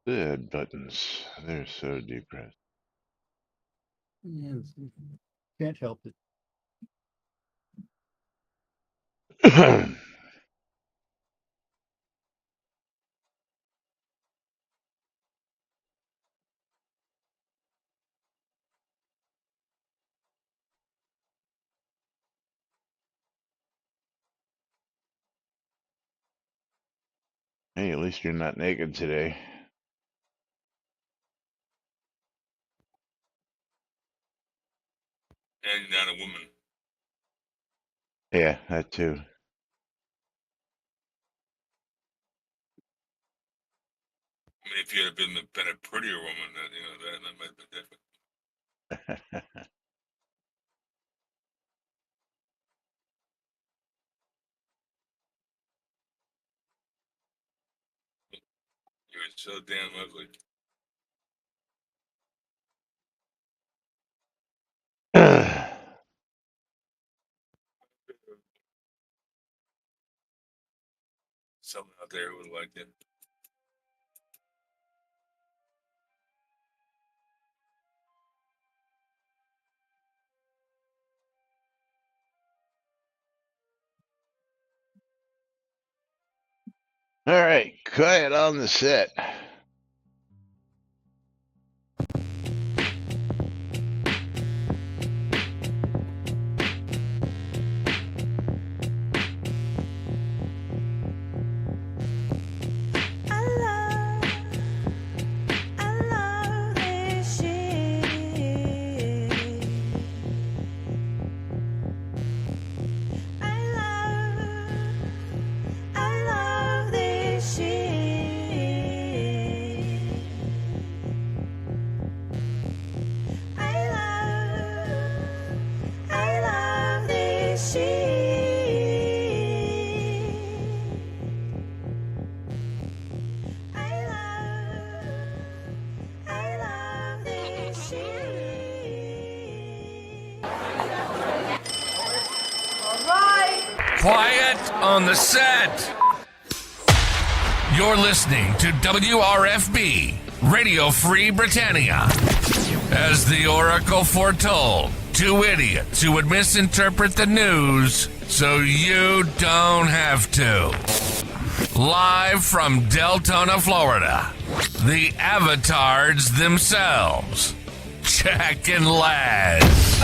Dead buttons. They're so depressed. Yeah, can't help it. Hey, at least you're not naked today. And not a woman. Yeah, that too. I mean, if you had been a prettier woman, that might have been different. You were so damn ugly. Someone out there would have liked it. All right, quiet on the set. Quiet on the set. You're listening to WRFB, Radio Free Britannia. As the Oracle foretold, two idiots who would misinterpret the news so you don't have to. Live from Deltona, Florida, the avatars themselves, Jack and Laz.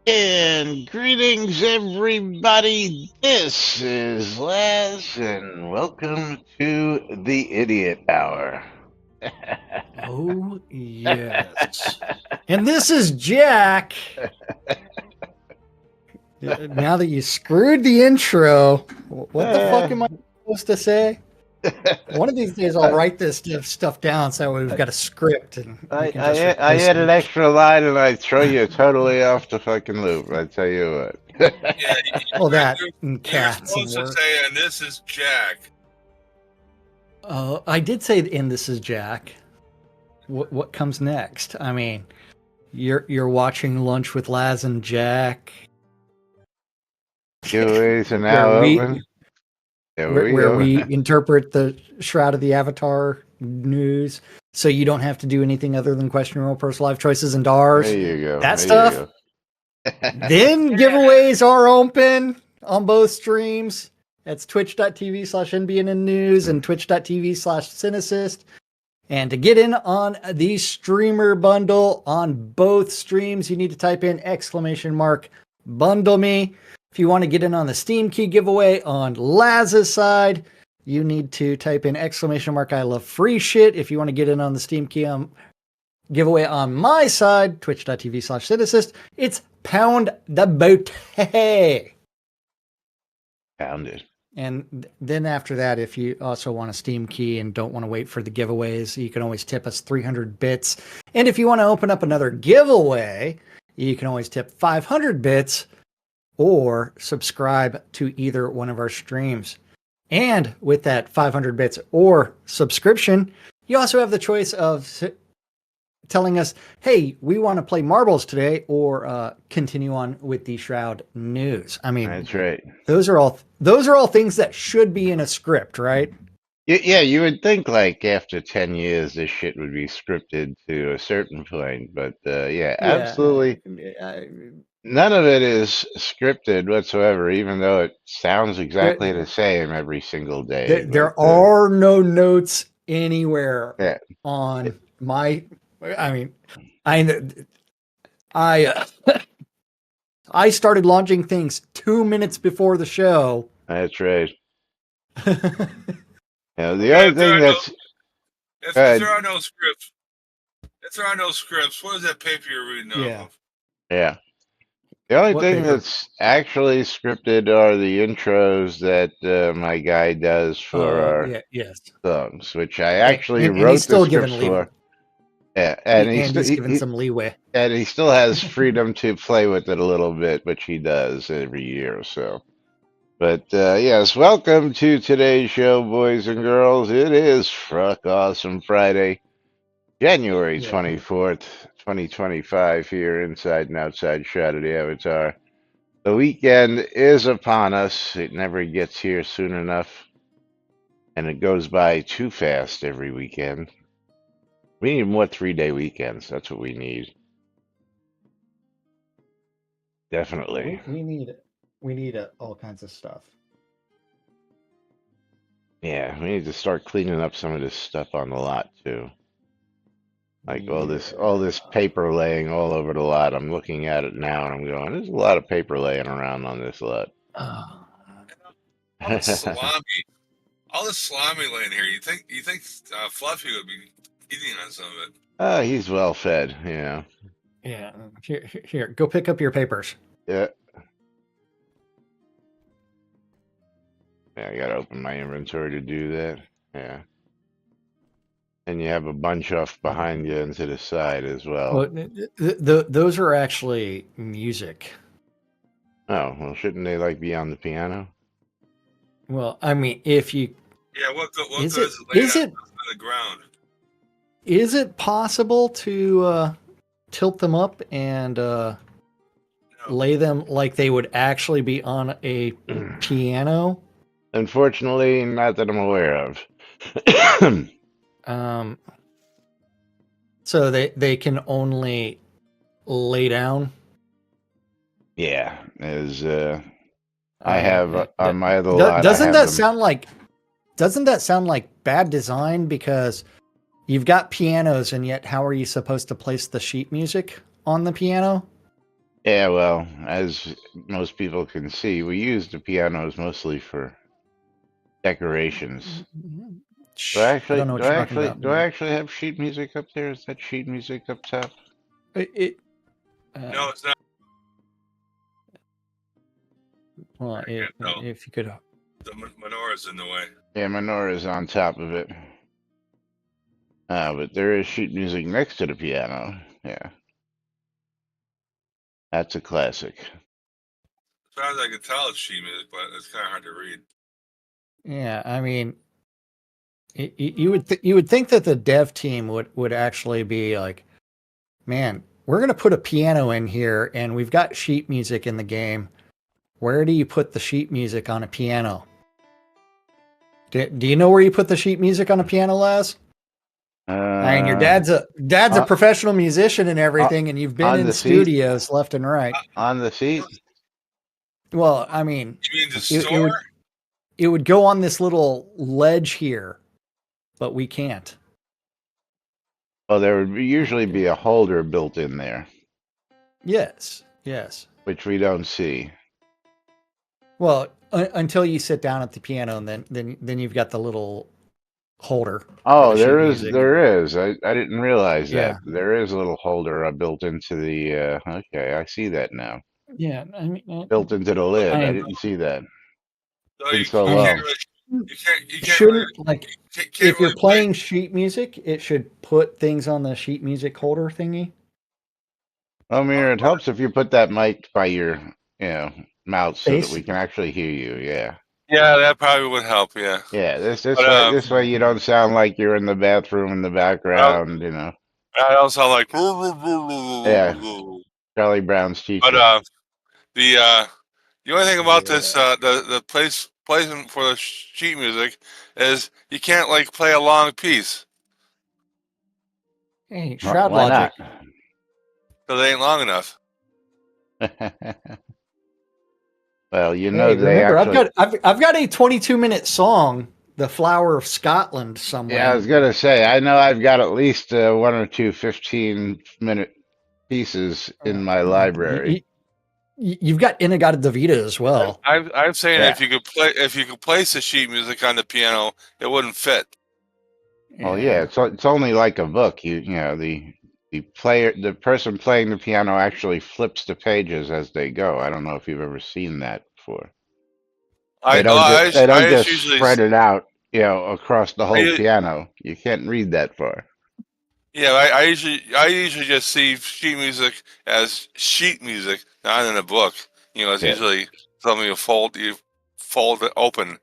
And greetings, everybody. This is Laz, and welcome to the Idiot Hour. Oh, yes. And this is Jack. Now that you screwed the intro, what the fuck am I supposed to say? One of these days I'll write this stuff down so we've got a script. And I add an extra line and I throw you totally off the fucking loop. I tell you what. Oh, that and cats. You're supposed to say, and this is Jack. I did say, and this is Jack. What comes next? I mean, you're watching Lunch with Laz and Jack. Giveaways are now open. Where we interpret the Shroud of the Avatar news, so you don't have to do anything other than question your own personal life choices and DARs. There you go. That there stuff. You go. Then giveaways are open on both streams. That's twitch.tv/NBNN News and twitch.tv/Cinesist. And to get in on the streamer bundle on both streams, you need to type in !bundle me. If you want to get in on the Steam Key giveaway on Laz's side, you need to type in !I love free shit. If you want to get in on the Steam Key giveaway on my side, twitch.tv/Cinesist, it's pound the boat. Found it. And then after that, if you also want a Steam Key and don't want to wait for the giveaways, you can always tip us 300 bits. And if you want to open up another giveaway, you can always tip 500 bits or subscribe to either one of our streams. And with that 500 bits or subscription, you also have the choice of telling us, hey, we want to play marbles today, or continue on with the Shroud news. I mean, That's right. those are all things that should be in a script, right? Yeah, you would think like after 10 years, this shit would be scripted to a certain point, but yeah, absolutely. None of it is scripted whatsoever, even though it sounds exactly the same every single day. There are no notes anywhere on my. I started launching things 2 minutes before the show. That's right. The other thing that's if there are no scripts, what is that paper you're reading off of? Yeah. The only thing that's actually scripted are the intros that my guy does for our songs, which I actually wrote the scripts for. Yeah, and he's given some leeway. And he still has freedom to play with it a little bit, which he does every year or so. But yes, welcome to today's show, boys and girls. It is Fruck Awesome Friday, January 24th, 2025, here inside and outside Shroud of the Avatar. The weekend is upon us. It never gets here soon enough, and it goes by too fast every weekend. We need more 3-day weekends. That's what we need. Definitely. We need all kinds of stuff. Yeah, we need to start cleaning up some of this stuff on the lot too. Like all this paper laying all over the lot. I'm looking at it now and I'm going, there's a lot of paper laying around on this lot. All this salami laying here. You think Fluffy would be eating on some of it? He's well fed, Yeah. Here, go pick up your papers. Yeah. Yeah, I gotta open my inventory to do that. Yeah. And you have a bunch off behind you and to the side as well. Those are actually music. Oh, well, shouldn't they like be on the piano? Well, I mean, if you... Yeah, what is goes it on the ground? Is it possible to tilt them up and lay them like they would actually be on a piano? Unfortunately, not that I'm aware of. So they can only lay down? Yeah, as I have on my other lot. Doesn't that sound like bad design? Because you've got pianos, and yet how are you supposed to place the sheet music on the piano? Yeah, well, as most people can see, we use the pianos mostly for decorations. Do I actually have sheet music up there? Is that sheet music up top? No, it's not. Well, if you could... The menorah's in the way. Yeah, menorah's on top of it. But there is sheet music next to the piano. Yeah. That's a classic. As far as I can tell, it's sheet music, but it's kind of hard to read. Yeah, I mean, you would think that the dev team would actually be like, man, we're gonna put a piano in here, and we've got sheet music in the game. Where do you put the sheet music on a piano? Do you know where you put the sheet music on a piano, Laz? I mean, your Uh, dad's a uh, professional musician and uh, everything, and you've been on in the seat, studios left and right. on the seat. Well, I mean, You mean the it store? would go on this little ledge here, but we can't. Well, there would usually be a holder built in there, Yes, yes. which we don't see. Well, until you sit down at the piano, and then you've got the little holder for Oh, the sheet there is, music. there is. I didn't realize that. Yeah, There is a little holder built into the, okay, I see that now. yeah. I mean, Built into the lid. I I didn't see that. So Been you, so you can't long. really, you can't really, shouldn't like can't if you're really play. playing sheet music, it should put things on the sheet music holder thingy. I mean, it helps if you put that mic by your, you know, mouth so that Face. we can actually hear you. Yeah. Yeah, that probably would help. Yeah, Yeah, but this way you don't sound like you're in the bathroom in the I, background, you know. I also sound like. Yeah, Charlie Brown's But teacher. the only thing about this Yeah. the placement for the sheet music is you can't like play a long piece Hey, Wh- Shroud Why Logic. not? because it ain't long enough. Well, you know Hey, they remember, actually. I've got a 22-minute song, "The Flower of Scotland," Yeah, I somewhere. was gonna say, I know I've got at least one or two 15-minute pieces in my library. You've got Inagata Davida as well. I'm saying Yeah. if you could place the sheet music on the piano, it wouldn't fit. Well, yeah, Yeah. it's only like a book. You know, the person playing the piano actually flips the pages as they go. I don't know if you've ever seen that before. They don't I just just usually spread it out, you know, across the I, whole u- piano. You can't read that far. yeah I usually just see sheet music as sheet music, not in a book. You know, it's Yeah. usually something you fold it open.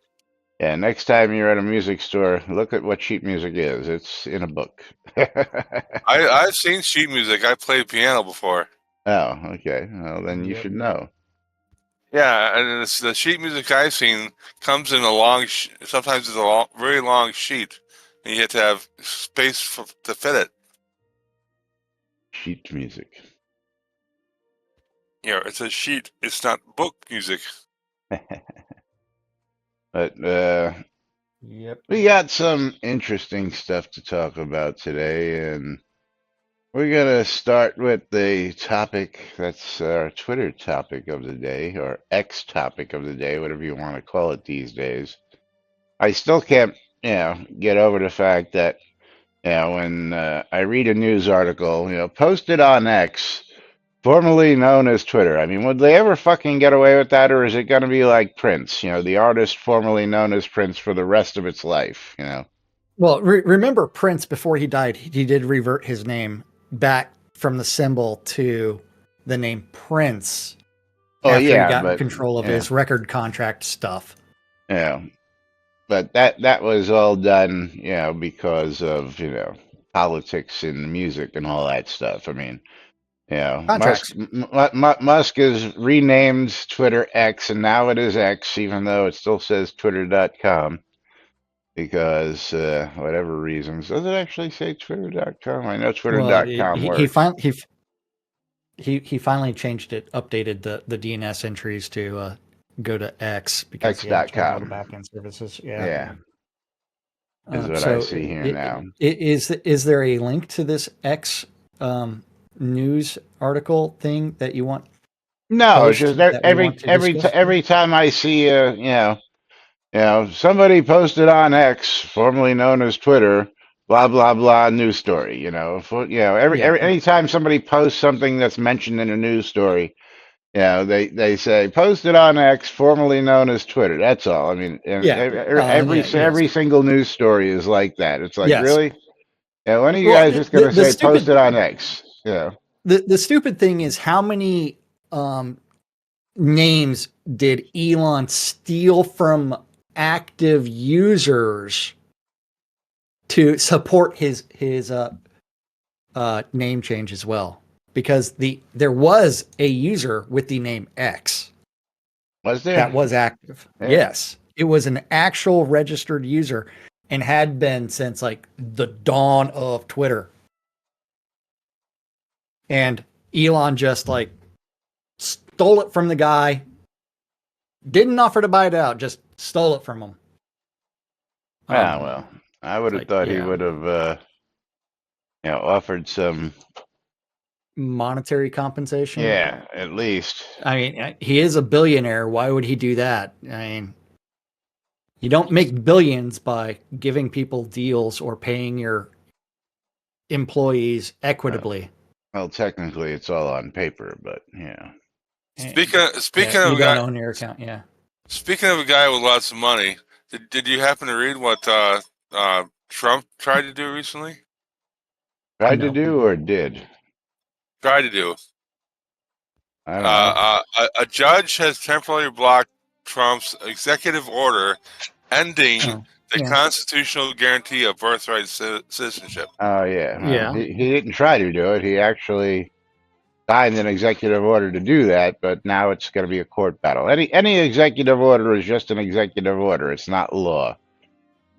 Yeah, next time you're at a music store, look at what sheet music is. It's in a book. I've seen sheet music. I played piano before. Oh, okay. Well, then you Yep. should know. Yeah, and the sheet music I've seen comes in a long. Sometimes it's a very long sheet, and you have to have space to fit it. Sheet music. You know, it's a sheet. It's not book music. But Yep. we got some interesting stuff to talk about today, and we're gonna start with the topic that's our Twitter topic of the day, or X topic of the day, whatever you want to call it these days. I still can't, you know, get over the fact that, you know, when I read a news article, you know, posted on X, formerly known as Twitter. I mean, would they ever fucking get away with that, or is it going to be like Prince, you know, the artist formerly known as Prince for the rest of its life, you know? Well, remember Prince before he died, he did revert his name back from the symbol to the name Prince Oh after he yeah, got in but control of yeah, his record contract stuff. yeah, but that was all done, you know, because of, you know, politics and music and all that stuff. I mean, you know, Contracts. Musk has renamed Twitter X, and now it is X, even though it still says Twitter.com. Because whatever reasons, does it actually say Twitter.com? I know Well, Twitter.com he works. finally he finally changed it, updated the DNS entries to go to X because he had to turn all the X.com. backend services. Yeah. Yeah, is what I So, see here now. is there a link to this X news article thing that you want No, it's post just that we want to discuss? every time I see you know, somebody posted on X, formerly known as Twitter, blah blah blah news story. You know, you know, Yeah. anytime somebody posts something that's mentioned in a news story, you know, they say posted on X, formerly known as Twitter. That's all. I mean, and Yeah. Yeah. Yes. every single news story is like that. It's like, Yes. really? Yeah, when are you Well, guys just gonna the say stupid posted on X? You know, the stupid thing is how many um, names did Elon steal from active users to support his name change as well? Because there was a user with the name X was there? that was active. Yeah. Yes, it was an actual registered user, and had been since like the dawn of Twitter. And Elon just like stole it from the guy, didn't offer to buy it out, just stole it from him. Well, I would have like, thought he yeah. would have, offered some. Monetary compensation. Yeah, at least. I mean, he is a billionaire. Why would he do that? I mean, you don't make billions by giving people deals or paying your employees equitably. Well, technically, it's all on paper, but yeah. Speaking Yeah, of you a don't guy, own your account. Yeah. speaking of a guy with lots of money, did you happen to read what Trump tried to do recently? Tried to No. do or did? Tried to do. I don't know. A judge has temporarily blocked Trump's executive order ending Oh, the yeah. constitutional guarantee of birthright citizenship. Oh, yeah. Well, Yeah. he didn't try to do it. He actually signed an executive order to do that, but now it's going to be a court battle. Any executive order is just an executive order. It's not law.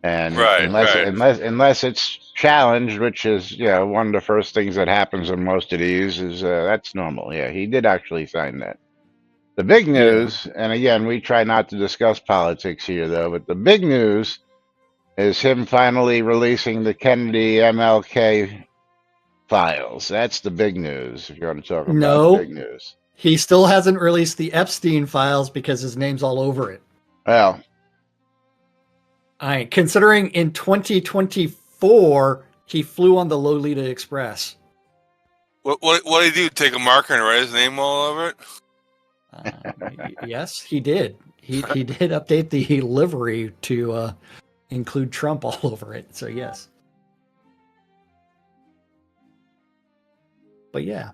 And Right, right. unless it's challenged, which is one of the first things that happens in most of these, is that's normal. Yeah, he did actually sign that. The big news, and again, we try not to discuss politics here, though, but the big news is him finally releasing the Kennedy MLK files. That's the big news. If you want to talk about No. big news, He still hasn't released the Epstein files because his name's all over it. well, Considering in 2024 he flew on the Lolita Express. What did he do? Take a marker and write his name all over it? Yes, he did. He did update the livery to include Trump all over it. So yes. But yeah.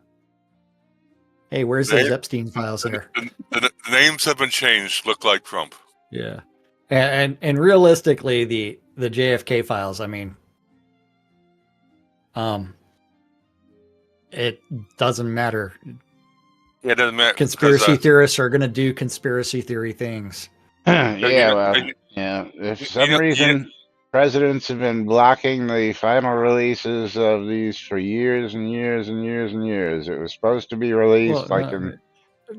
Hey, where's those Epstein files there? The names have been changed. Look like Trump. Yeah. And realistically, the JFK files, I mean, it doesn't matter. Yeah, it doesn't matter. Conspiracy theorists are going to do conspiracy theory things. If for some reason presidents have been blocking the final releases of these for years and years and years and years. It was supposed to be released in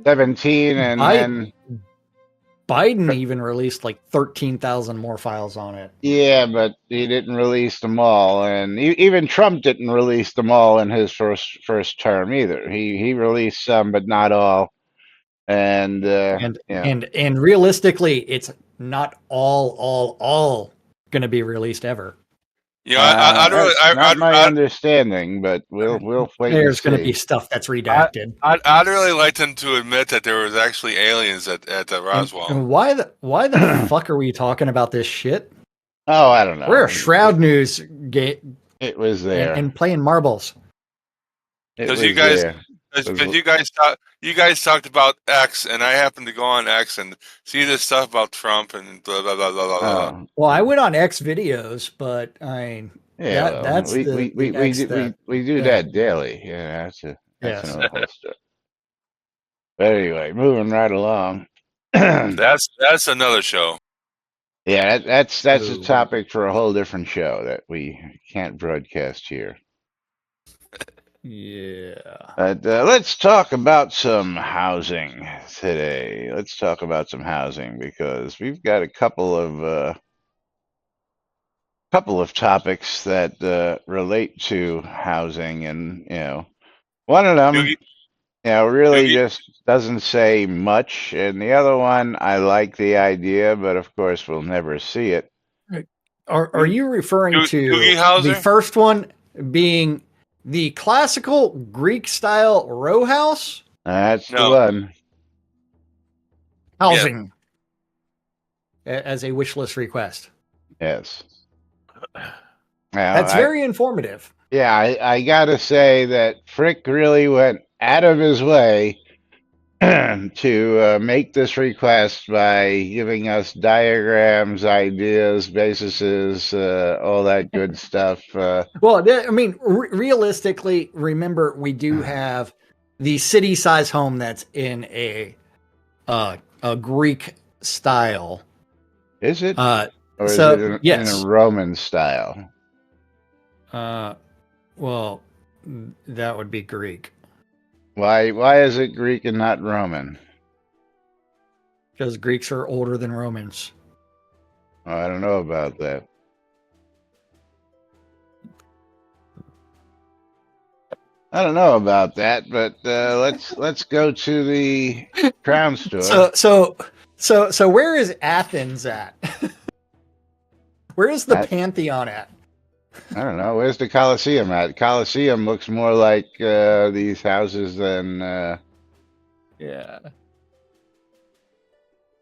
17, and then Biden even released like 13,000 more files on it. Yeah, but he didn't release them all, and even Trump didn't release them all in his first term either. He released some, but not all. And realistically, it's not all going to be released ever. Yeah, not my understanding, but we'll wait. There's going to be stuff that's redacted. I'd really like them to admit that there was actually aliens at the Roswell. And why the fuck are we talking about this shit? Oh, I don't know. We're a Shroud News It was there and playing marbles. Because you guys talked about X, and I happened to go on X and see this stuff about Trump and blah blah blah blah blah. Well, I went on X videos, but that's we do that daily. Yeah, that's another whole story. But anyway, moving right along. That's another show. Yeah, that's a topic for a whole different show that we can't broadcast here. Yeah. But let's talk about some housing today. Let's talk about some housing because we've got a couple of topics that relate to housing, and one of them, really just doesn't say much, and the other one, I like the idea, but of course we'll never see it. Are you referring to the first one being the classical Greek-style row house? That's the one. Housing as a wish list request. Yes. That's very informative. Yeah, I gotta say that Frick really went out of his way to make this request by giving us diagrams, ideas, bases, all that good stuff. Well, I mean, realistically, remember, we do have the city-size home that's in a Greek style. Is it? or is it So in a yes. Roman style? Well, that would be Greek Why is it Greek and not Roman? because Greeks are older than Romans. Oh, I don't know about that. I don't know about that, but let's go to the crown store. So where is Athens at? Where is the I, Pantheon at? I don't know. Where's the Colosseum at? Colosseum looks more like these houses than. Yeah.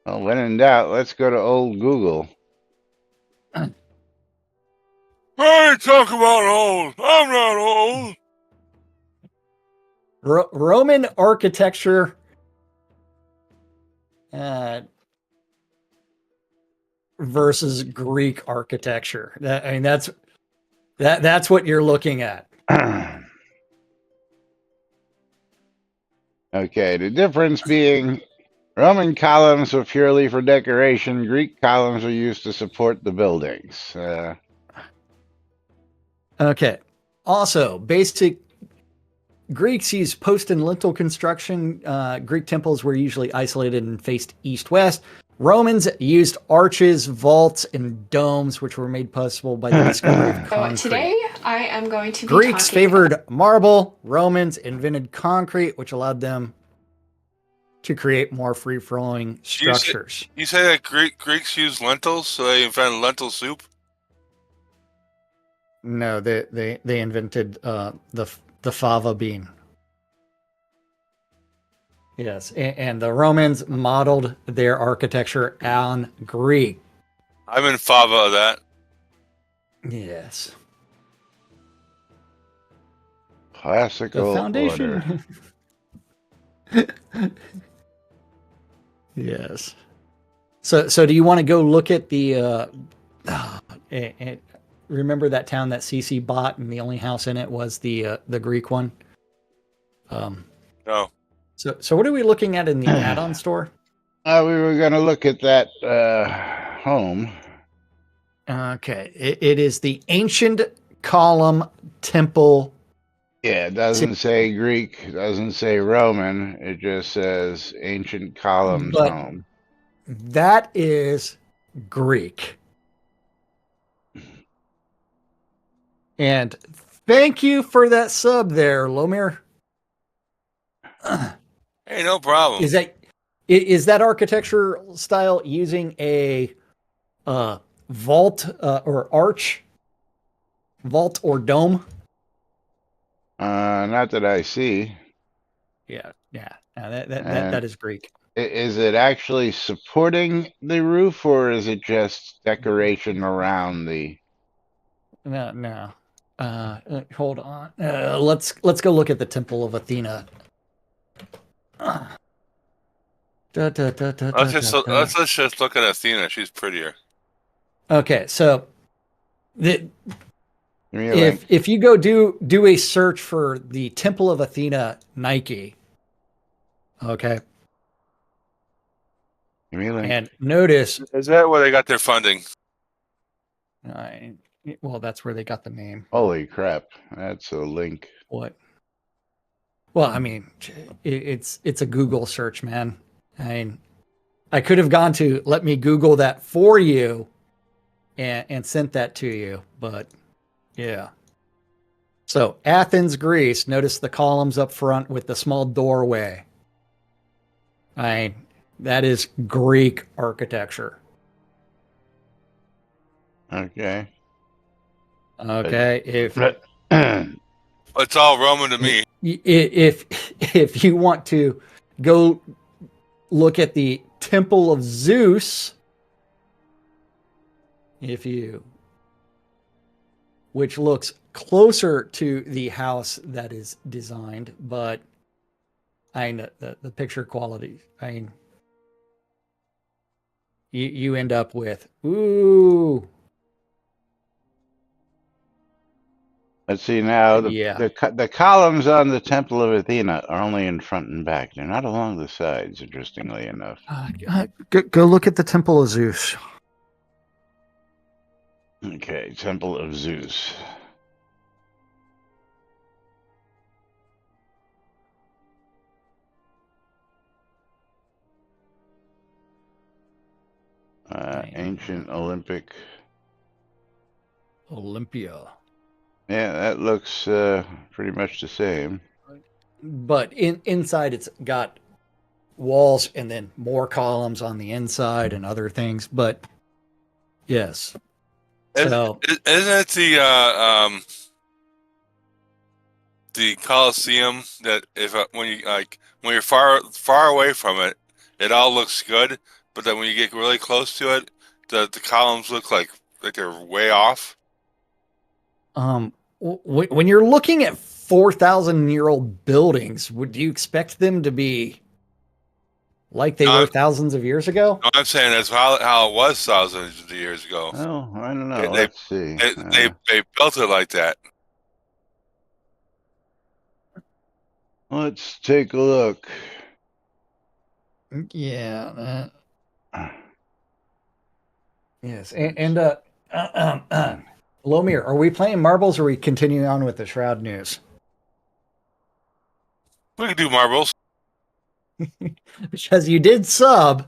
Well, when in doubt, let's go to old Google. I ain't talking about old. I'm not old. Roman architecture versus Greek architecture. That's what you're looking at. Okay, the difference being Roman columns were purely for decoration. Greek columns were used to support the buildings. Okay. Also, basic Greeks used post and lintel construction. Greek temples were usually isolated and faced east-west. Romans used arches, vaults, and domes, which were made possible by the discovery of concrete. So today I am going to be Greeks talking favored marble. Romans invented concrete, which allowed them to create more free-flowing structures. You say that Greeks use lentils, so they invented lentil soup? No, they invented the fava bean. Yes, and the Romans modeled their architecture on Greek. I'm in favor of that. Yes. Classical The order. foundation. Yes. So do you want to go look at the remember that town that CC bought and the only house in it was the Greek one? No. So what are we looking at in the add-on store? We were going to look at that home. Okay. It is the Ancient Column Temple. Yeah, it doesn't say Greek, it doesn't say Roman. It just says ancient columns But- home. That is Greek. And thank you for that sub there, Lomir. Hey, no problem. Is that architecture style using a vault or arch, vault or dome? Not that I see. Yeah. That is Greek. Is it actually supporting the roof, or is it just decoration around the? No. Hold on. Let's go look at the Temple of Athena. Let's just look at Athena. She's prettier. Okay, so Give me a link. if you go do a search for the Temple of Athena Nike, okay, Give me a link. and notice, Is that where they got their funding? well, that's where they got the name. Holy crap! That's a link. What? Well, I mean, it's a Google search, man. I mean, I could have gone to let me Google that for you and sent that to you, but yeah. So Athens, Greece. Notice the columns up front with the small doorway. I mean, that is Greek architecture. Okay. Okay, It's all Roman to me. if you want to go look at the Temple of Zeus, which looks closer to the house that is designed, but I mean the picture quality. I mean, you end up with ooh. Let's see now. Yeah. The columns on the Temple of Athena are only in front and back. They're not along the sides, interestingly enough. Go look at the Temple of Zeus. Okay, Temple of Zeus. Ancient Olympic. Olympia. Yeah, that looks pretty much the same. But inside it's got walls and then more columns on the inside and other things. But yes. So Isn't it the Coliseum that if when you when you're far away from it, it all looks good, but then when you get really close to it, the columns look like they're way off. when you're looking at 4,000-year-old buildings, would you expect them to be like they No, were thousands of years ago? I'm saying that's how it was thousands of years ago. Oh, I don't know. They Let's see. they built it like that. Let's take a look. Yeah. Yes. Lomir, are we playing marbles or are we continuing on with the Shroud news? We could do marbles. Because you did sub.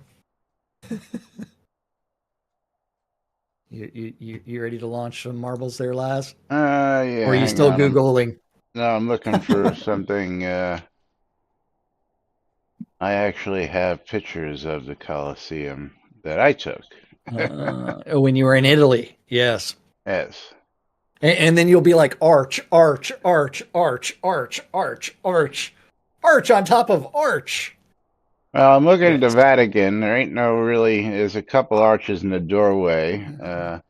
You ready to launch some marbles there, Laz? Yeah. Or are you hang still on. Googling? No, I'm looking for something. I actually have pictures of the Colosseum that I took. When you were in Italy, yes. Yes. And then you'll be like arch on top of arch. Well, I'm looking at the Yes. Vatican. There ain't no really. There's a couple arches in the doorway. A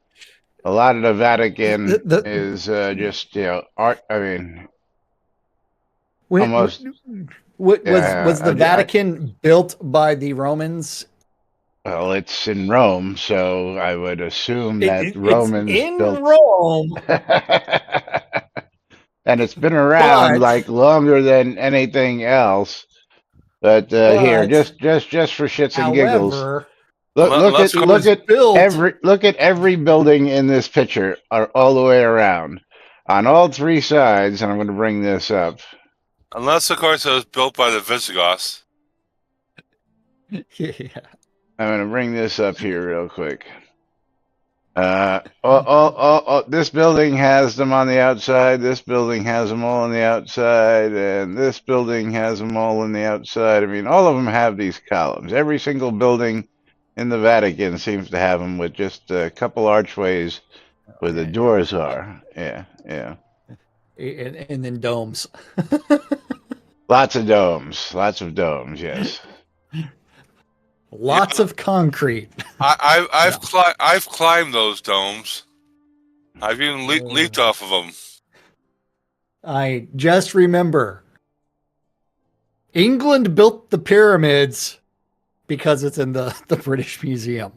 lot of the Vatican is just art. I mean, almost. Was the Vatican built by the Romans? Well, it's in Rome, so I would assume that It's Romans in built. Rome, And it's been around but like longer than anything else. But here, just for shits and giggles, however, look Unless at built. every building in this picture all the way around, on all three sides. And I'm going to bring this up. Unless, of course, it was built by the Visigoths. Yeah. I'm going to bring this up here real quick. This building has them on the outside. This building has them all on the outside, and this building has them all on the outside. I mean, all of them have these columns. Every single building in the Vatican seems to have them with just a couple archways where the doors are. Yeah. And then domes. Lots of domes. Yes. Lots of concrete. I've climbed those domes. I've even leaped off of them. I just remember England built the pyramids because it's in the British Museum.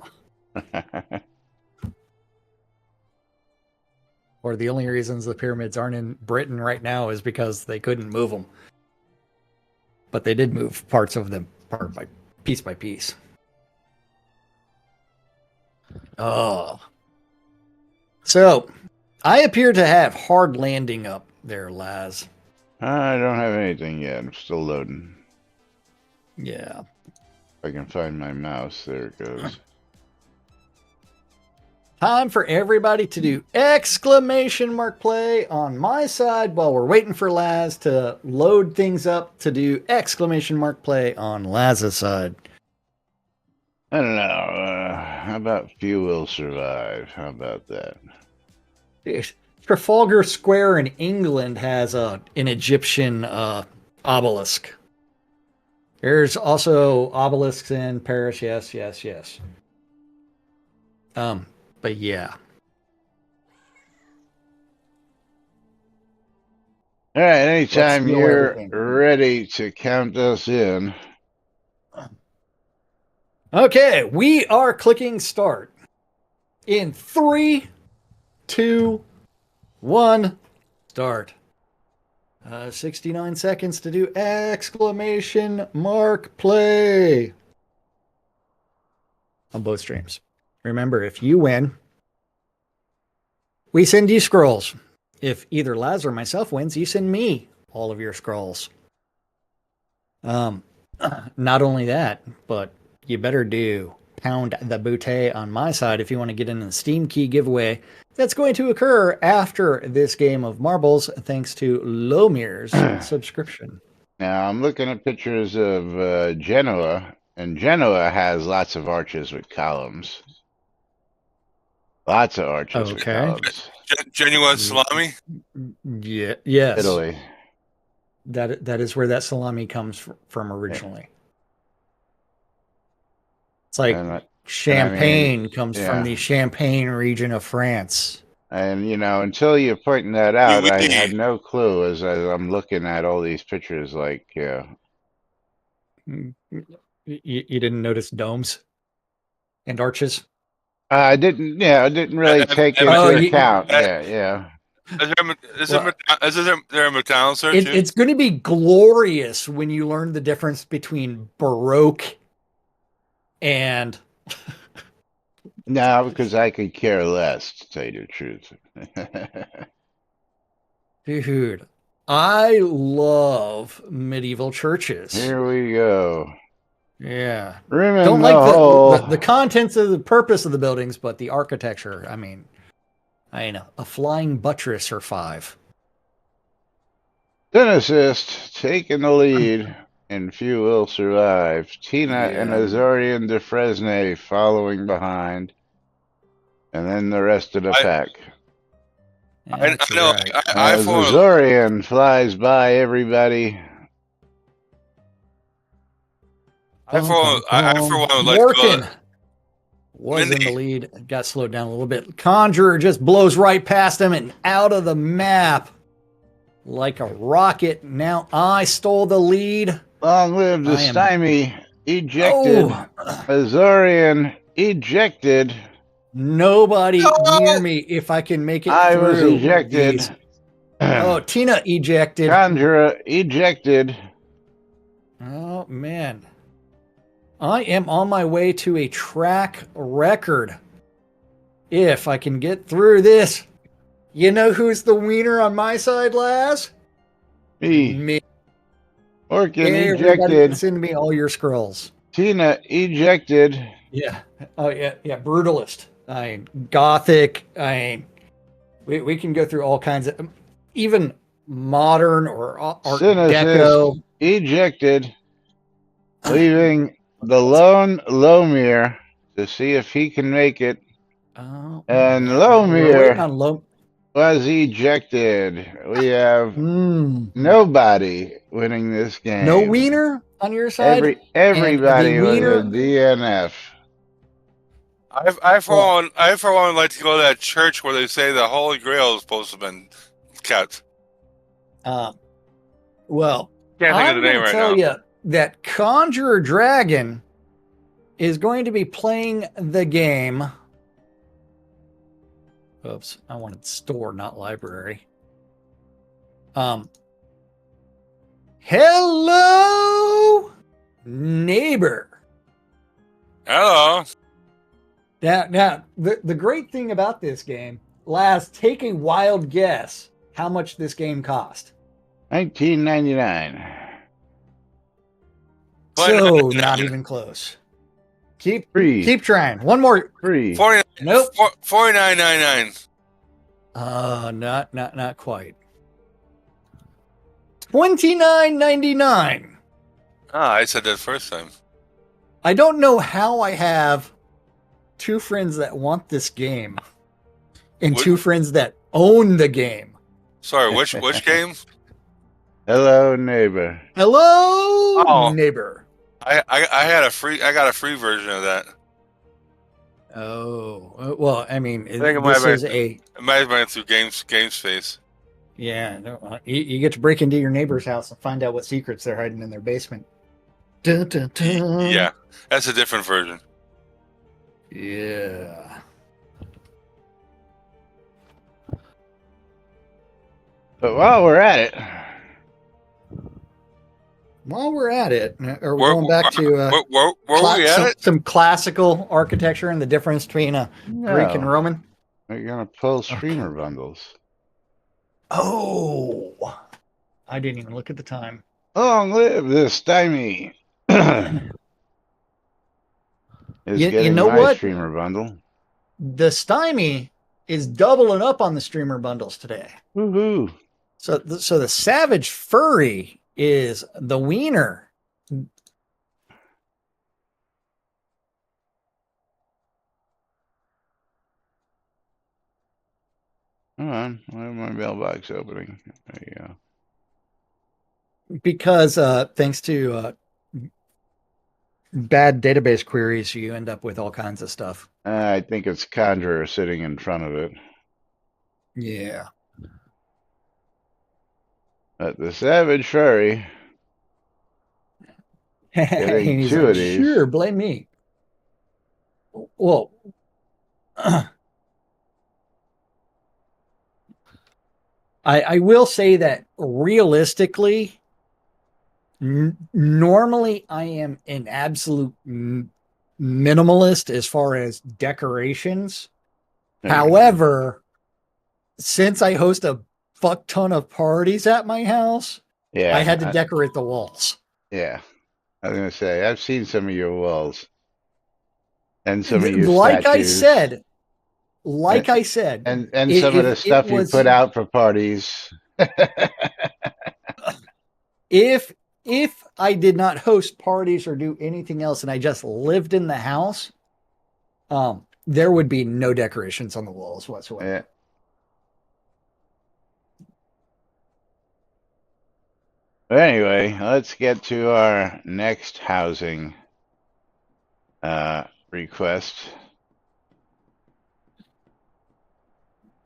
Or the only reasons the pyramids aren't in Britain right now is because they couldn't move them. But they did move parts of them piece by piece. Oh. So, I appear to have hard landing up there, Laz. I don't have anything yet. I'm still loading. Yeah. If I can find my mouse, there it goes. Time for everybody to do exclamation mark play on my side while we're waiting for Laz to load things up to do exclamation mark play on Laz's side. I don't know. How about few will survive? How about that? Trafalgar Square in England has an Egyptian obelisk. There's also obelisks in Paris. Yes. But yeah. All right, anytime Let's you're everything. ready to count us in. Okay, we are clicking start. In 3, 2, 1, start. 69 seconds to do exclamation mark play on both streams. Remember, if you win, We send you scrolls. If either Laz or myself wins, you send me all of your scrolls. Not only that, but you better do pound the boutte on my side if you want to get in the Steam Key giveaway that's going to occur after this game of marbles, thanks to Lomir's subscription. Now I'm looking at pictures of Genoa, and Genoa has lots of arches with columns. Lots of arches with Okay. columns. Genuine salami. Yeah. Yes. Italy. That is where that salami comes from originally. It's like Champagne comes from the Champagne region of France. And, you know, until you're pointing that out, I had no clue as I'm looking at all these pictures. Like, You didn't notice domes and arches? I didn't really take into account. Yeah. Is there a McDonald's there too? It's going to be glorious when you learn the difference between Baroque and... No, because I could care less, to tell you the truth. Dude, I love medieval churches. Here we go. Yeah. Don't like the contents of the purpose of the buildings, but the architecture. I mean, a flying buttress or 5. Genesis taking the lead, and few will survive. Tina and Azorian de Fresnay following behind, and then the rest of the pack. I know. Right. Azorian flies by everybody. I for one would like Morgan to was in the lead, got slowed down a little bit. Conjurer just blows right past him and out of the map like a rocket. Now I stole the lead. Long live the stymie. Ejected. Azorian ejected. Nobody near me if I can make it I through. was ejected. Tina ejected. Conjurer ejected. Oh, man. I am on my way to a track record. If I can get through this. You know who's the wiener on my side, Laz? Me. Orkin ejected. Send me all your scrolls. Tina ejected. Yeah. Oh, yeah. Brutalist. Gothic. We can go through all kinds of, even modern or Art Deco. Ejected, leaving the lone Lomir to see if he can make it. Oh, and Lomir was ejected. We have nobody winning this game. No wiener on your side? Everybody was a DNF. I for one would like to go to that church where they say the Holy Grail is supposed to have been kept. Well, can't think of the name right now. Tell you that Conjurer Dragon is going to be playing the game. Oops, I wanted store, not library. Hello, neighbor. Hello. Now, the great thing about this game, Laz, take a wild guess how much this game cost. $19.99. So not even close. Keep trying. One more. Free. Nope. $49.99. Not quite. $29.99. I said that first time. I don't know how I have 2 friends that want this game and 2 friends that own the game. Sorry, which game? Hello, neighbor. Hello, neighbor. I got a free version of that. Oh, well, I mean, it might have been through GameSpace. Yeah, you get to break into your neighbor's house and find out what secrets they're hiding in their basement. Dun, dun, dun. Yeah, that's a different version. Yeah. But while we're at it, are we going back to where were we at it? Some classical architecture and the difference between Greek and Roman? We're gonna pull Okay. streamer bundles. Oh, I didn't even look at the time. Long live the stymie! Is You getting know my what? streamer bundle. The Stymie is doubling up on the streamer bundles today. Woohoo! So the Savage Furry is the wiener. Hold on, I have my mailbox opening. There you go. Because thanks to bad database queries, you end up with all kinds of stuff. I think it's Conjurer sitting in front of it. Yeah. But the Savage Furry getting He's two like, of these. sure, blame me. Well, I will say that realistically, normally I am an absolute minimalist as far as decorations. There you go. However, since I host a fuck ton of parties at my house, Yeah, I had to decorate the walls. yeah. I was gonna say I've seen some of your walls and some of your Like I statues. said, and some of the stuff you put out for parties. if I did not host parties or do anything else and I just lived in the house, there would be no decorations on the walls whatsoever. Yeah. But anyway, let's get to our next housing request.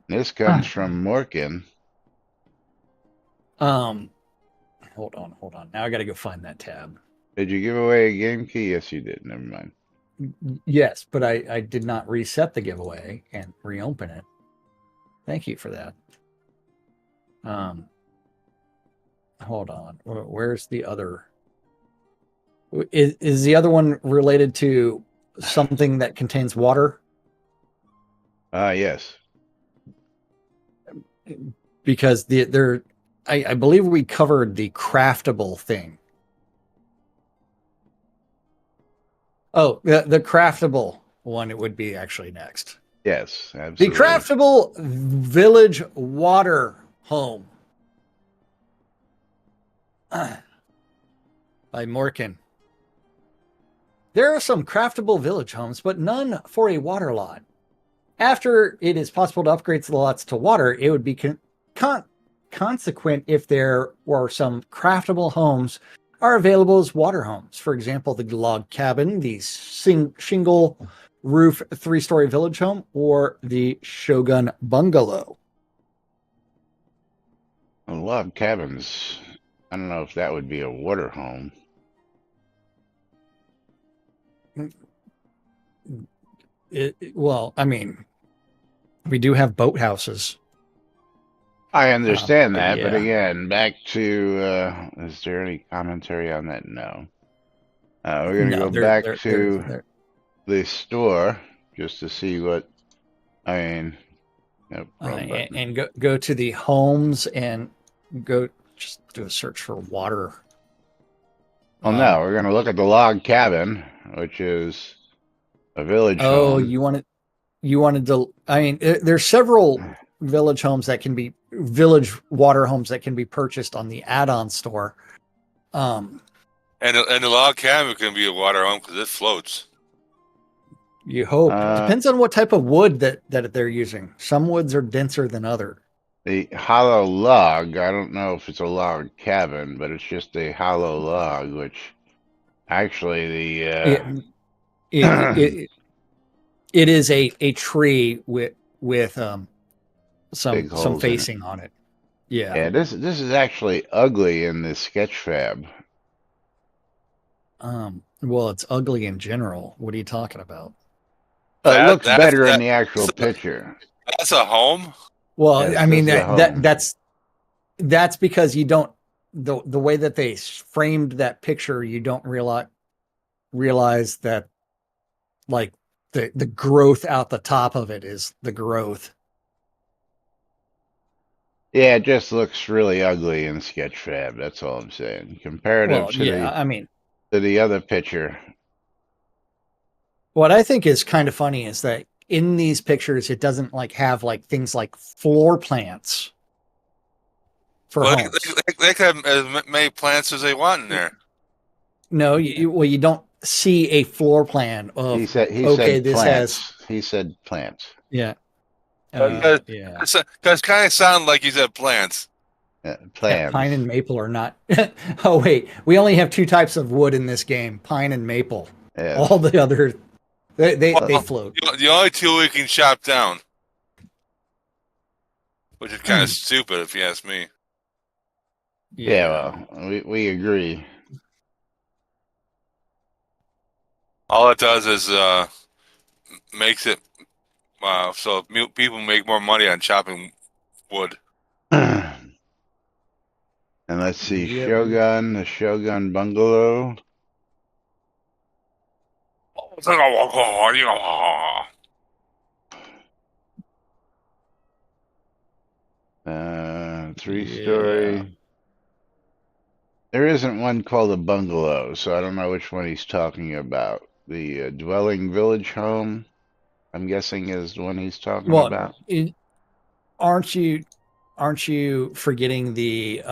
This comes from Morkin. Hold on. Now I got to go find that tab. Did you give away a game key? Yes, you did. Never mind. Yes, but I did not reset the giveaway and reopen it. Thank you for that. Hold on. Where's the other? Is the other one related to something that contains water? Yes. Because I believe we covered the craftable thing. Oh, the craftable one, it would be actually next. Yes, absolutely. The craftable village water home by Morkin. There are some craftable village homes, but none for a water lot. After it is possible to upgrade the lots to water, it would be consequent if there were some craftable homes are available as water homes. For example, the log cabin, the shingle roof 3-story village home, or the Shogun bungalow. Well, log cabins. I don't know if that would be a water home. Well, I mean, we do have boathouses. I understand that, but yeah. again, back to is there any commentary on that? No. We're going to go back to the store just to see what, I mean, and go to the homes and go just do a search for water. Well, no, we're going to look at the log cabin, which is a village home. You wanted to, I mean, there's several village homes that can be village water homes that can be purchased on the add-on store. And the log cabin can be a water home because it floats. You hope. Depends on what type of wood that they're using. Some woods are denser than other. The hollow log, I don't know if it's a log cabin, but it's just a hollow log, which actually it is a tree with some facing on it. Yeah. Yeah, this is actually ugly in the sketch fab. Well, it's ugly in general. What are you talking about? It looks better in the actual picture. That's a home? Well, Yes, I mean that's because you don't the way that they framed that picture, you don't realize that like the growth out the top of it is the growth. Yeah, it just looks really ugly in Sketchfab. That's all I'm saying. Comparative Well, to yeah, I mean, the other picture. what I think is kind of funny is that in these pictures, it doesn't like have like things like floor plans for Well, homes. they could have as many plants as they want in there. No, you don't see a floor plan of He okay, said this has plants. He said plants. yeah, yeah, Because kind of sound like you said plants. yeah. Plans. Pine and maple are not. Oh wait, we only have two types of wood in this game: pine and maple. Yes. All the other they Well, float. the only two we can chop down, which is kind of stupid if you ask me. Yeah, Yeah. well, we agree. All it does is makes it so people make more money on chopping wood. And let's see, Yep. Shogun, the Shogun Bungalow. Three-story. Yeah. There isn't one called a bungalow, so I don't know which one he's talking about. The dwelling village home, I'm guessing, is the one he's talking Well, about. aren't you forgetting the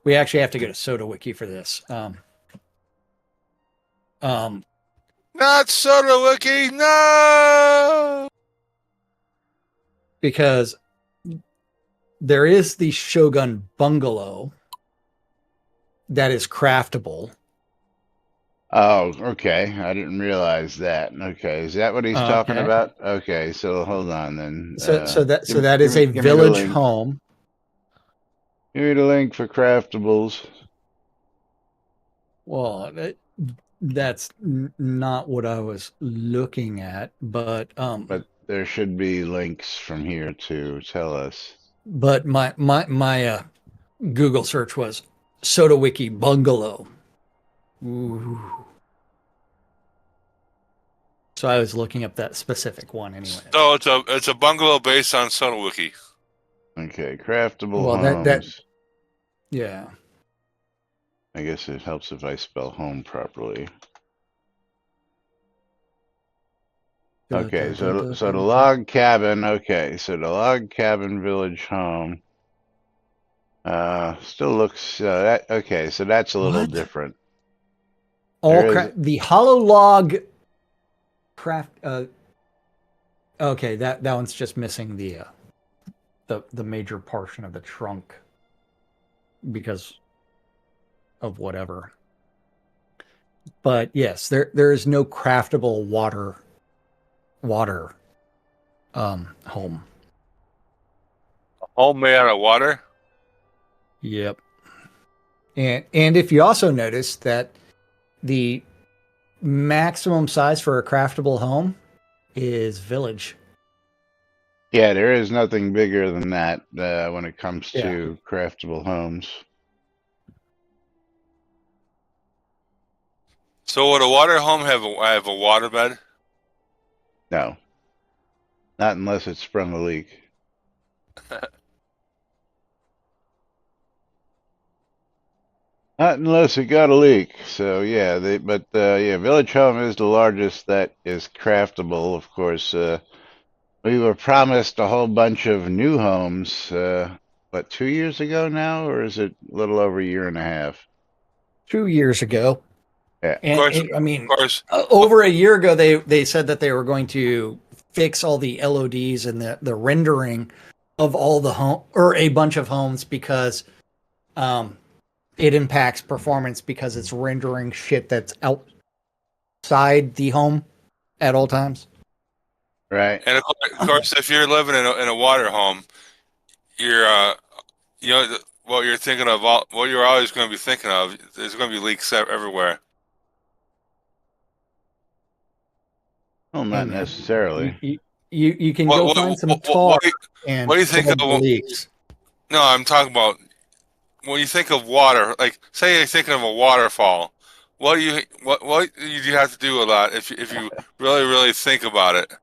we actually have to go to Soda Wiki for this. Not Soda Wiki, no. Because there is the Shogun Bungalow that is craftable. Oh, okay. I didn't realize that. Okay, is that what he's talking Okay. about? Okay, so hold on then. So Give, that give is me, a give me the village link. home. Give me the link for craftables. Well, that's not what I was looking at, but But there should be links from here to tell us. my Google search was Soda Wiki Bungalow. Ooh. So I was looking up that specific one anyway. So it's a bungalow based on Soda Wiki. Okay, craftable Well, that homes. yeah. I guess it helps if I spell home properly. Okay, so the log cabin. Okay, so the log cabin village home. Still looks okay. So that's a little What? different. All There is the hollow log craft. Okay, that one's just missing the major portion of the trunk because of whatever. But yes, there is no craftable water home. A home made out of water. Yep. And if you also notice that the maximum size for a craftable home is village. yeah, there is nothing bigger than that when it comes Yeah. to craftable homes. So would a water home have a water bed? No, not unless it sprung a leak. Not unless it got a leak. So yeah, yeah, village home is the largest that is craftable. Of course, we were promised a whole bunch of new homes. What, 2 years ago now, or is it a little over a year and a half? 2 years ago. Yeah. And I mean, Of course. over a year ago, they said that they were going to fix all the LODs and the rendering of all the home or a bunch of homes because it impacts performance because it's rendering shit that's outside the home at all times. Right. And of course, if you're living in a water home, you're you know what you're thinking of, what you're always going to be thinking of. There's going to be leaks everywhere. Well, Hey not man, necessarily. you can What go what find some what, tar what, and what do you think plug of? the leaks. No, I'm talking about when you think of water. Like, say you're thinking of a waterfall. What do you have to do a lot if you really think about it?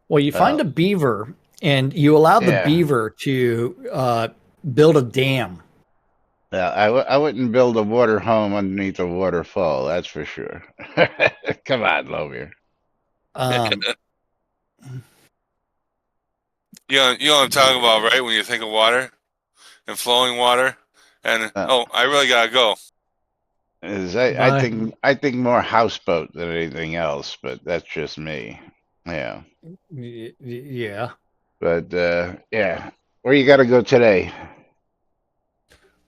Well, you find Uh, a beaver and you allowed the Yeah. beaver to build a dam. I wouldn't build a water home underneath a waterfall, that's for sure. Come on, Lovier. Um, You know what I'm talking about, right? When you think of water and flowing water, and Uh, I really gotta go. but I think more houseboat than anything else, but that's just me. Yeah. yeah. But yeah. Where you gotta go today?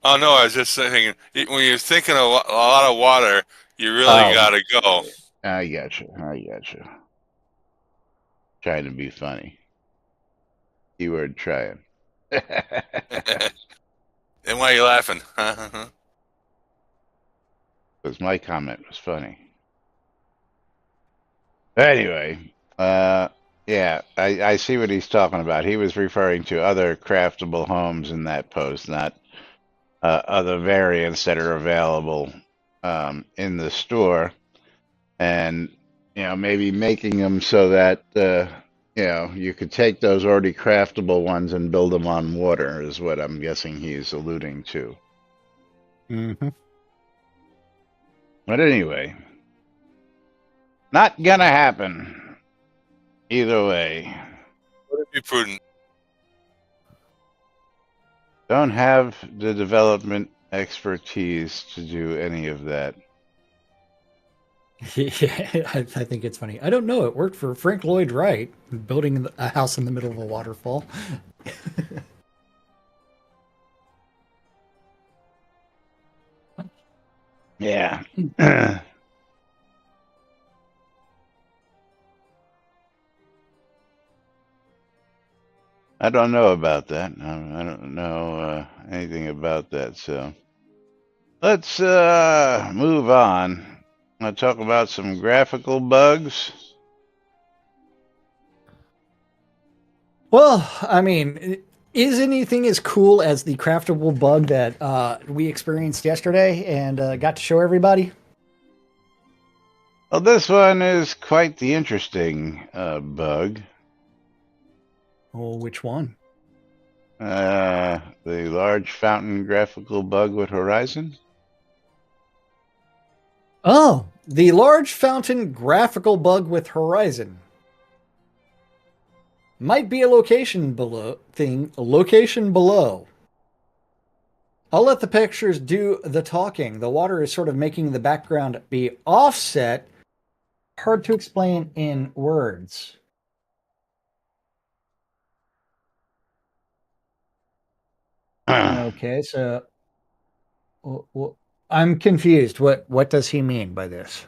Oh no, I was just thinking when you're thinking a lot of water, you really Oh, gotta go. I got you. I got you. Trying to be funny. Keyword trying. And why are you laughing? Because my comment was funny. Anyway, yeah, I see what he's talking about. He was referring to other craftable homes in that post, not other variants that are available in the store, and maybe making them so that you could take those already craftable ones and build them on water is what I'm guessing he's alluding to. Mm-hmm. But anyway, not gonna happen either way. Be prudent. Don't have the development expertise to do any of that. Yeah, I think it's funny. I don't know. It worked for Frank Lloyd Wright, building a house in the middle of a waterfall. Yeah. I don't know about that. I don't know anything about that. So let's move on. I'll talk about some graphical bugs. Well, I mean, is anything as cool as the craftable bug that we experienced yesterday and got to show everybody? Well, this one is quite the interesting bug. Oh, which one? The large fountain graphical bug with horizon. Oh, the large fountain graphical bug with horizon. Might be a location below. I'll let the pictures do the talking. The water is sort of making the background be offset. Hard to explain in words. Okay, so I'm confused. What does he mean by this?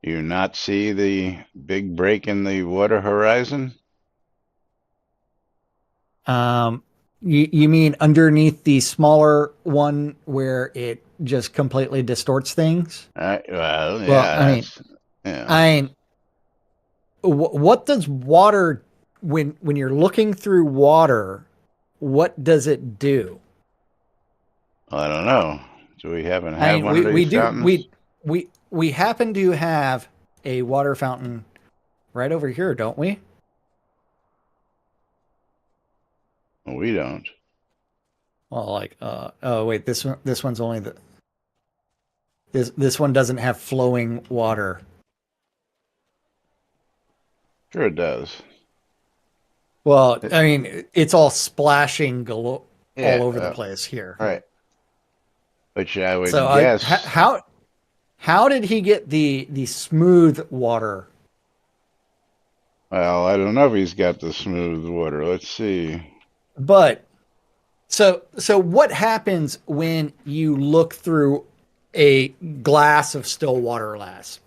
You not see the big break in the water horizon? You mean underneath the smaller one where it just completely distorts things? Well, Well, yeah, I mean, that's yeah. I mean, what does water when you're looking through water? What does it do? I don't know. Do we happen to I have mean, one of we these do fountains? we happen to have a water fountain right over here, don't we? Well, we don't. Well, like, oh wait, this one's only the this one doesn't have flowing water. Sure, it does. Well, It, I mean, it's all splashing yeah. all over the place here. Right. Which I So, would guess. how did he get the smooth water? Well, I don't know if he's got the smooth water. Let's see. But so what happens when you look through a glass of still water glass?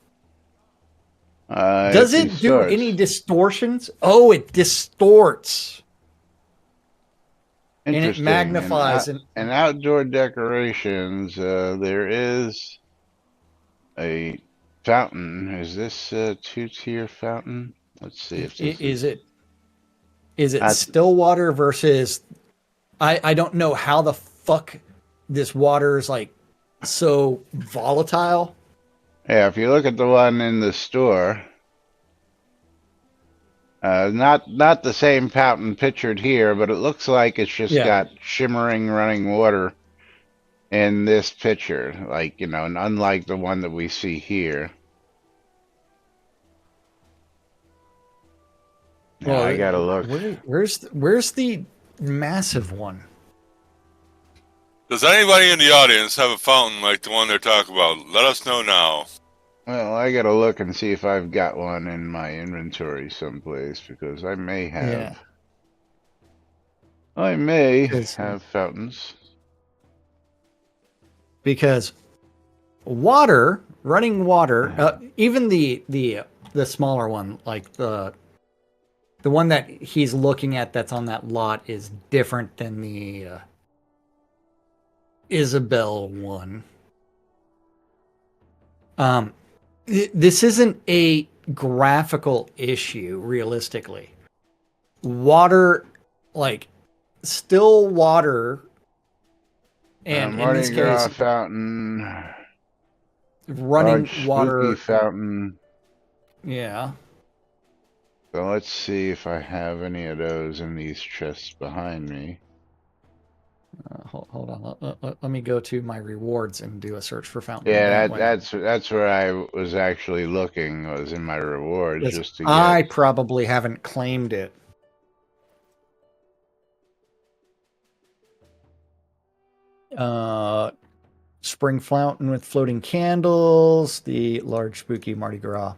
It Does it do any distorts. distortions? Oh, it distorts and it Interesting. magnifies and And outdoor decorations, there is a fountain. Is this a two-tier fountain? Let's see if this is. is it That's, still water versus I don't know how the fuck this water is like so volatile. yeah, if you look at the one in the store, Not the same fountain pictured here, but it looks like it's just Yeah. got shimmering running water in this picture, like, you know, and unlike the one that we see here. Now Well, I gotta look. where's the massive one? Does anybody in the audience have a fountain like the one they're talking about? Let us know now. Well, I gotta look and see if I've got one in my inventory someplace because I may Yeah. have. I may 'Cause- have fountains. Because running water, even the smaller one, like the one that he's looking at that's on that lot is different than the Isabel one. This isn't a graphical issue, realistically. Water, like still water, and in Mardi this Gras case, fountain, running large spooky water. fountain. Yeah. So let's see if I have any of those in these chests behind me. Hold on. Let me go to my rewards and do a search for fountain. Yeah, That way. that's where I was actually looking, was in my rewards, Yes, just to I get. probably haven't claimed it. Spring fountain with floating candles, the large spooky Mardi Gras.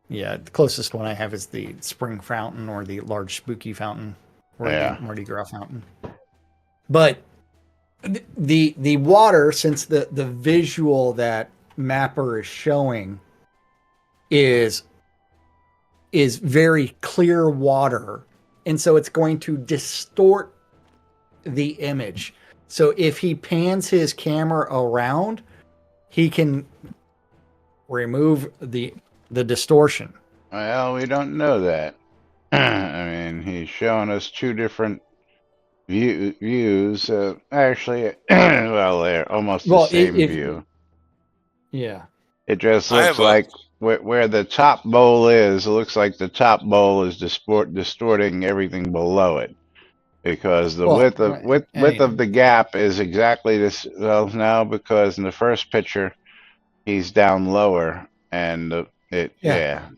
Yeah, the closest one I have is the spring fountain or the large spooky fountain or Yeah. the Mardi Gras fountain. But the water, since the visual that Mapper is showing is very clear water, and so it's going to distort the image. So if he pans his camera around, he can remove the distortion. Well, we don't know that. I mean, he's showing us two different views. Actually, well, they're almost the Well, same if view. yeah, It just I looks have a like where the top bowl is, it looks like the top bowl is distorting everything below it. Because the well, width of the gap is exactly this. Well, now because in the first picture he's down lower, and yeah. yeah.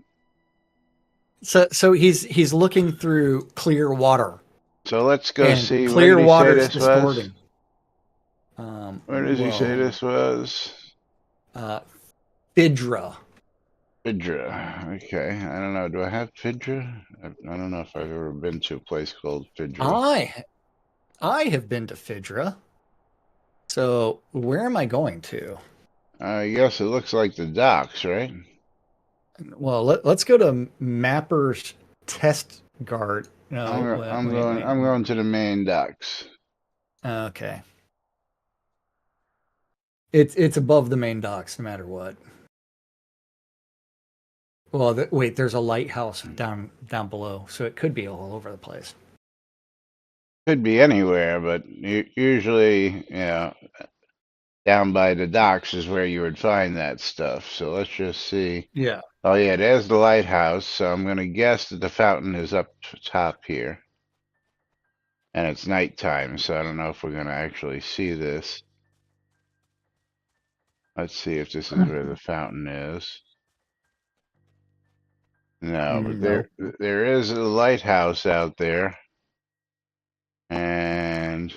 So he's looking through clear water, So let's go and see. Where did clear he say water is this was? distorting. Where does he say Well, this was? Fidra. Fidra. Okay, I don't know. Do I have Fidra? I don't know if I've ever been to a place called Fidra. I have been to Fidra. So where am I going to? I guess it looks like the docks, right? Well, let's go to Mapper's test guard. I'm No, going. I'm going to the main docks. Okay. It's above the main docks, no matter what. Well, wait, there's a lighthouse down below, so it could be all over the place. Could be anywhere, but usually, down by the docks is where you would find that stuff. So let's just see. Yeah. Oh yeah, there's the lighthouse. So I'm gonna guess that the fountain is up top here, and it's nighttime. So I don't know if we're gonna actually see this. Let's see if this is where the fountain is. No, but Nope. there is a lighthouse out there, and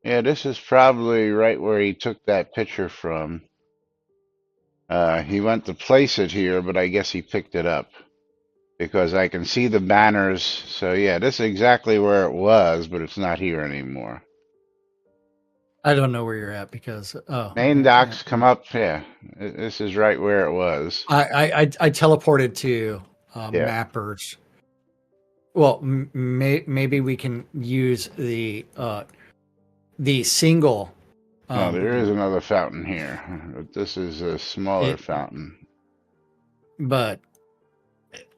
yeah, this is probably right where he took that picture from. He went to place it here, but I guess he picked it up because I can see the banners. So yeah, this is exactly where it was, but it's not here anymore. I don't know where you're at because Main docks come up. Yeah, this is right where it was. I teleported to Yeah. Mappers. Well, maybe we can use the single. No, there is another fountain here, but this is a smaller fountain. But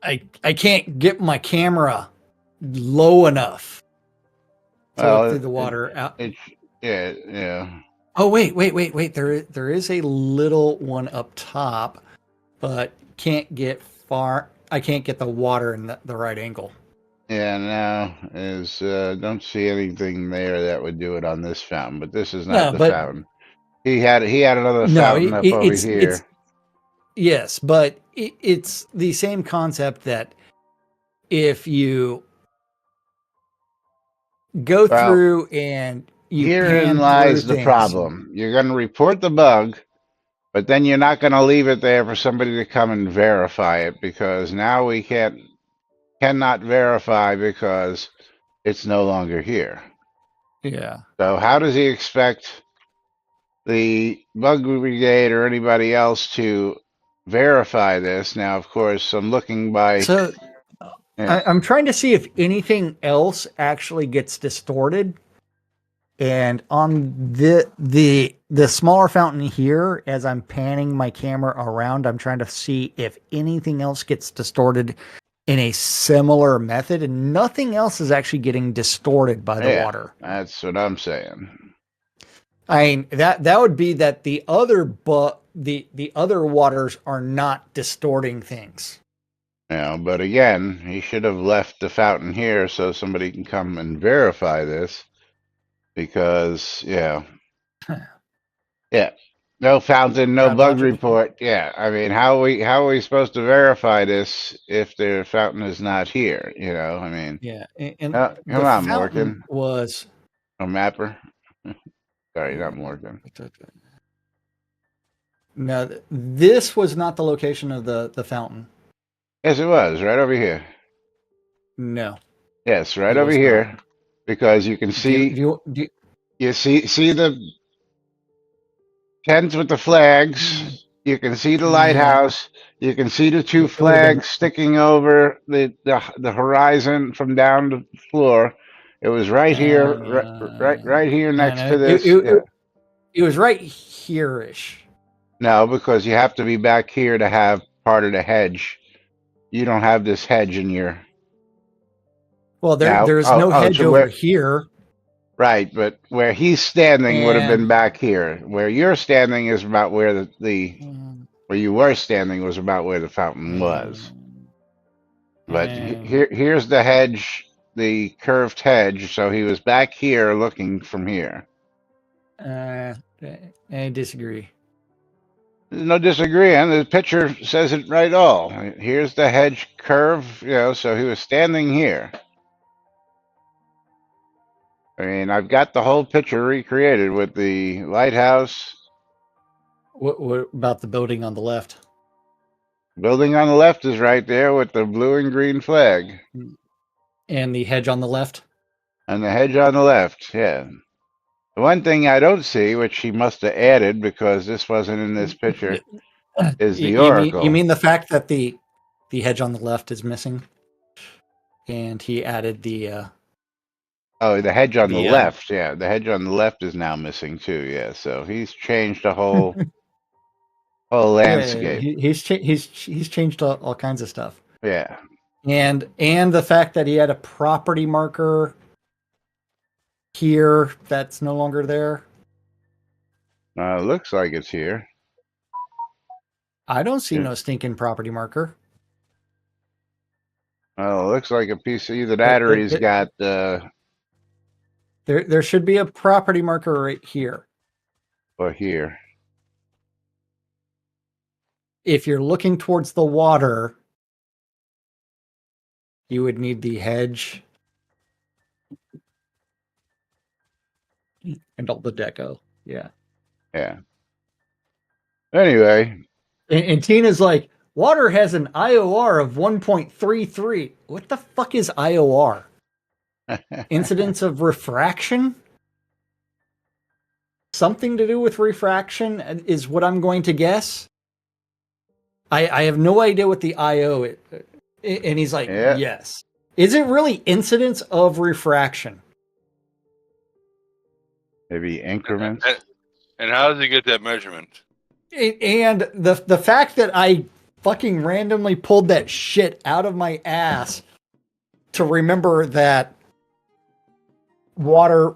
I can't get my camera low enough to look through the water out. Yeah. Oh, wait. There is a little one up top, but can't get far. I can't get the water in the right angle. Yeah, now is don't see anything there that would do it on this fountain, but this is not No, the but fountain. He had another no, fountain up over it's here. yes, but it's the same concept that if you go Well, through and you herein pan through lies the things. problem. You're going to report the bug, but then you're not going to leave it there for somebody to come and verify it because now we cannot verify because it's no longer here. Yeah. So how does he expect the bug brigade or anybody else to verify this? Now, of course, I'm looking by. So Yeah, I'm trying to see if anything else actually gets distorted. And on the smaller fountain here, as I'm panning my camera around, I'm trying to see if anything else gets distorted in a similar method, and nothing else is actually getting distorted by the yeah, water. that's what I'm saying. I mean that would be that the other waters are not distorting things. But again, he should have left the fountain here so somebody can come and verify this because, yeah, no fountain, no bug Chronological. report. Yeah, I mean, how are we supposed to verify this if the fountain is not here? I mean, Yeah, and come the on, fountain Morgan, was or Mapper. Sorry, not Morgan. no. This was not the location of the fountain. Yes, it was right over here. No, Yes, right it over was not. here, because you can Do you, see do you, do you, you see the tents with the flags. You can see the lighthouse. You can see the two it would have been flags sticking over the horizon from down the floor. It was right here, right here no, next no. to this. Yeah. It was right here-ish. No, because you have to be back here to have part of the hedge. You don't have this hedge in your Well, now. there's Oh, no oh, hedge so over where? here, Right, but where he's standing would have been and back here. Where you're standing is about where the where you were standing was about where the fountain was. But here's the hedge, the curved hedge. So he was back here looking from here. uh, I disagree. There's no disagreeing. The picture says it right all. Here's the hedge curve, so he was standing here. I mean, I've got the whole picture recreated with the lighthouse. What about the building on the left? Building on the left is right there with the blue and green flag. And the hedge on the left? And the hedge on the left, yeah. The one thing I don't see, which he must have added because this wasn't in this picture, is the You oracle. mean the fact that the hedge on the left is missing, and he added the Oh, the hedge on the the left. Yeah, the hedge on the left is now missing too. Yeah, so he's changed the whole yeah, landscape. he's changed all kinds of stuff, Yeah, and the fact that he had a property marker here that's no longer there. looks like it's here. I don't see Yeah. no stinking property marker. Well, it looks like a piece of either that or he's got There should be a property marker right here. or here. If you're looking towards the water, you would need the hedge and all the deco. Yeah. Yeah. Anyway, And Tina's like, water has an IOR of 1.33. What the fuck is IOR? Incidence of refraction? Something to do with refraction is what I'm going to guess. I have no idea what the IO is. And he's like, Yeah. yes. Is it really incidence of refraction? maybe increments. And how does he get that measurement? And the fact that I fucking randomly pulled that shit out of my ass to remember that water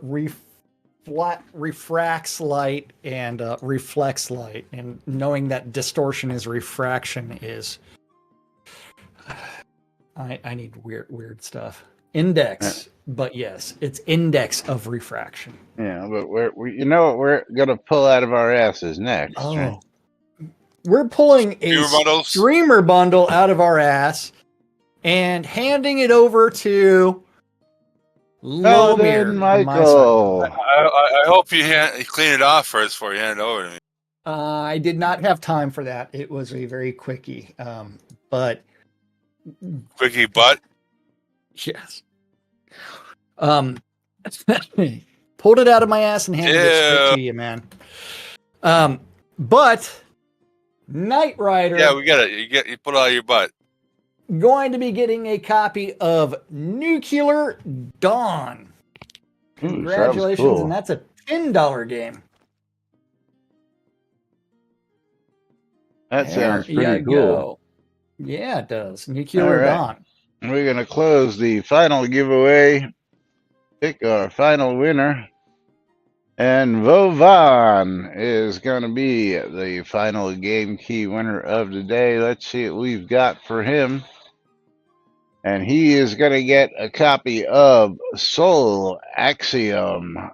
flat refracts light and reflects light, and knowing that distortion is refraction is. I need weird stuff. Index, but yes, it's index of refraction. Yeah, but we you know what we're gonna pull out of our asses next, right? We're pulling a Streamer bundles? streamer bundle out of our ass and handing it over to Lomir Paladin on my side. Michael. I hope you clean it off first before you hand it over to me. I did not have time for that. It was a very quickie, but Quickie butt. yes. Pulled it out of my ass and handed it straight to you, man. But Knight Rider. Yeah, we got it. You put it out of your butt. Going to be getting a copy of Nuclear Dawn. Congratulations, cool. and that's a $10 game. That sounds pretty cool. Go. Yeah, it does. Nuclear Dawn. We're gonna close the final giveaway. Pick our final winner. And Vovan is going to be the final game key winner of the day. Let's see what we've got for him. And he is going to get a copy of Soul Axiom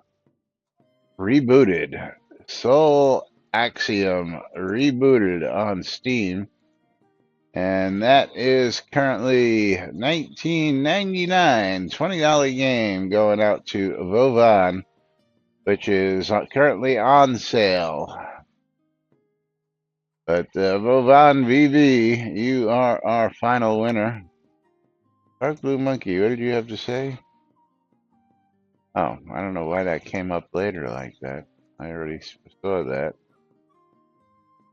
Rebooted. Soul Axiom Rebooted on Steam. And that is currently $19.99, $20 game going out to Vovan, which is currently on sale. But Vovan VV, you are our final winner. Dark Blue Monkey, what did you have to say? Oh, I don't know why that came up later like that. I already saw that.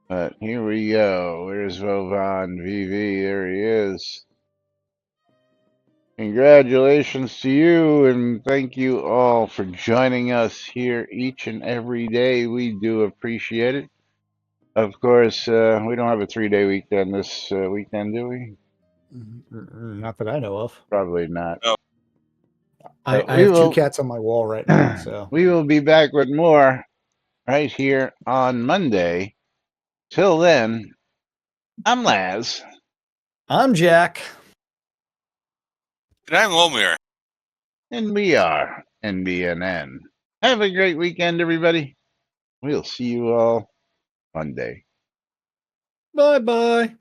But here we go. Where's Vovan VV? There he is. Congratulations to you, and thank you all for joining us here each and every day. We do appreciate it. Of course, we don't have a 3-day weekend this weekend, do we? Not that I know of. Probably not. No. I have 2 cats on my wall right now. So we will be back with more right here on Monday. Till then, I'm Laz. I'm Jack. And I'm Lomir. And we are NBNN. Have a great weekend, everybody. We'll see you all Monday. Bye-bye.